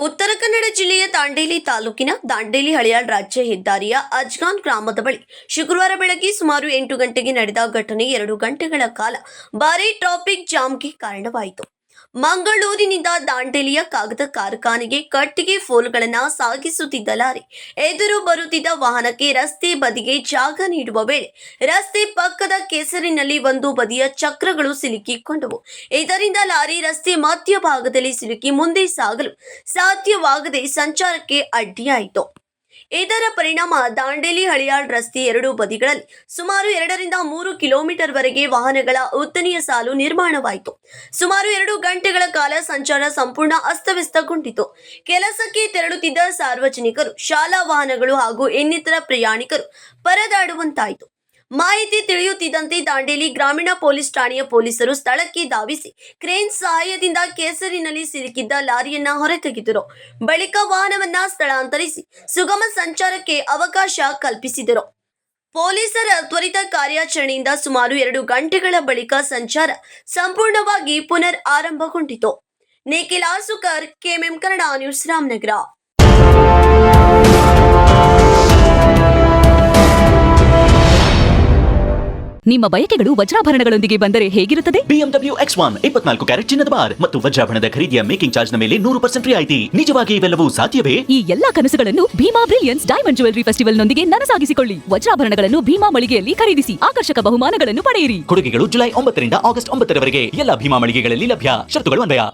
ಉತ್ತರ ಕನ್ನಡ ಜಿಲ್ಲೆಯ ದಾಂಡೇಲಿ ತಾಲೂಕಿನ ದಾಂಡೇಲಿ ಹಳಿಯಾಳ್ ರಾಜ್ಯ ಹೆದ್ದಾರಿಯ ಅಜ್ಗಾನ್ ಗ್ರಾಮದ ಬಳಿ ಶುಕ್ರವಾರ ಬೆಳಗ್ಗೆ ಸುಮಾರು 8 ಗಂಟೆಗೆ ನಡೆದ ಘಟನೆ 2 ಗಂಟೆಗಳ ಕಾಲ ಭಾರೀ ಟ್ರಾಫಿಕ್ ಜಾಮ್ಗೆ ಕಾರಣವಾಯಿತು. ಮಂಗಳೂರಿನಿಂದ ದಾಂಡೇಲಿಯ ಕಾಗದ ಕಾರ್ಖಾನೆಗೆ ಕಟ್ಟಿಗೆ ಫೋಲ್ಗಳನ್ನು ಸಾಗಿಸುತ್ತಿದ್ದ ಲಾರಿ ಎದುರು ಬರುತ್ತಿದ್ದ ವಾಹನಕ್ಕೆ ರಸ್ತೆ ಬದಿಗೆ ಜಾಗ ನೀಡುವ ವೇಳೆ ರಸ್ತೆ ಪಕ್ಕದ ಕೆಸರಿನಲ್ಲಿ ಒಂದು ಬದಿಯ ಚಕ್ರಗಳು ಸಿಲುಕಿಕೊಂಡವು. ಇದರಿಂದ ಲಾರಿ ರಸ್ತೆ ಮಧ್ಯಭಾಗದಲ್ಲಿ ಸಿಲುಕಿ ಮುಂದೆ ಸಾಗಲು ಸಾಧ್ಯವಾಗದೆ ಸಂಚಾರಕ್ಕೆ ಅಡ್ಡಿಯಾಯಿತು. ಇದರ ಪರಿಣಾಮ ದಾಂಡೇಲಿ ಹಳಿಯಾಳ್ ರಸ್ತೆ ಎರಡೂ ಬದಿಗಳಲ್ಲಿ ಸುಮಾರು 2 ರಿಂದ 3 ಕಿಲೋಮೀಟರ್ ವರೆಗೆ ವಾಹನಗಳ ಉದ್ದನೆಯ ಸಾಲು ನಿರ್ಮಾಣವಾಯಿತು. ಸುಮಾರು 2 ಗಂಟೆಗಳ ಕಾಲ ಸಂಚಾರ ಸಂಪೂರ್ಣ ಅಸ್ತವ್ಯಸ್ತಗೊಂಡಿತು. ಕೆಲಸಕ್ಕೆ ತೆರಳುತ್ತಿದ್ದ ಸಾರ್ವಜನಿಕರು, ಶಾಲಾ ವಾಹನಗಳು ಹಾಗೂ ಇನ್ನಿತರ ಪ್ರಯಾಣಿಕರು ಪರದಾಡುವಂತಾಯಿತು. ಮಾಹಿತಿ ತಿಳಿಯುತ್ತಿದ್ದಂತೆ ದಾಂಡೇಲಿ ಗ್ರಾಮೀಣ ಪೊಲೀಸ್ ಠಾಣೆಯ ಪೊಲೀಸರು ಸ್ಥಳಕ್ಕೆ ಧಾವಿಸಿ ಕ್ರೇನ್ ಸಹಾಯದಿಂದ ಕೆಸರಿನಲ್ಲಿ ಸಿಲುಕಿದ್ದ ಲಾರಿಯನ್ನ ಹೊರತೆಗೆದರು. ಬಳಿಕ ವಾಹನವನ್ನ ಸ್ಥಳಾಂತರಿಸಿ ಸುಗಮ ಸಂಚಾರಕ್ಕೆ ಅವಕಾಶ ಕಲ್ಪಿಸಿದರು. ಪೊಲೀಸರ ತ್ವರಿತ ಕಾರ್ಯಾಚರಣೆಯಿಂದ ಸುಮಾರು 2 ಗಂಟೆಗಳ ಬಳಿಕ ಸಂಚಾರ ಸಂಪೂರ್ಣವಾಗಿ ಪುನರ್ ಆರಂಭಗೊಂಡಿತು. Nikhil Asukar, KMM Kannada news, Ramanagara. ನಿಮ್ಮ ಬಯಕೆಗಳು ವಜ್ರಾಭರಣಗಳೊಂದಿಗೆ ಬಂದರೆ ಹೇಗಿರುತ್ತದೆ? BMW X1 24 ಕ್ಯಾರೆಟ್ ಚಿನ್ನದ ಬಾರ್ ಮತ್ತು ವಜ್ರಾಭರಣದ ಖರೀದಿಯ ಮೇಕಿಂಗ್ ಚಾರ್ಜ್ ನ ಮೇಲೆ 100% ರಿಯಾಯಿತಿ. ನಿಜವಾಗಿ ಇವೆಲ್ಲವೂ ಸಾಧ್ಯವೇ? ಈ ಎಲ್ಲಾ ಕನಸುಗಳನ್ನು Bhima brilliance diamond jewellery festival ನೊಂದಿಗೆ ನನಸಾಗಿಸಿಕೊಳ್ಳಿ. ವಜ್ರಾಭರಣಗಳನ್ನು ಭೀಮಾ ಮಳಿಗೆಯಲ್ಲಿ ಖರೀದಿಸಿ ಆಕರ್ಷಕ ಬಹುಮಾನಗಳನ್ನು ಪಡೆಯಿರಿ. ಕೊಡುಗೆಗಳು ಜುಲೈ 9 ರಿಂದ ಆಗಸ್ಟ್ 9 ರವರೆಗೆ ಎಲ್ಲ ಭೀಮಾ ಮಳಿಗೆಗಳಲ್ಲಿ ಲಭ್ಯ. ಶರತ್ತುಗಳು ಅನ್ವಯ.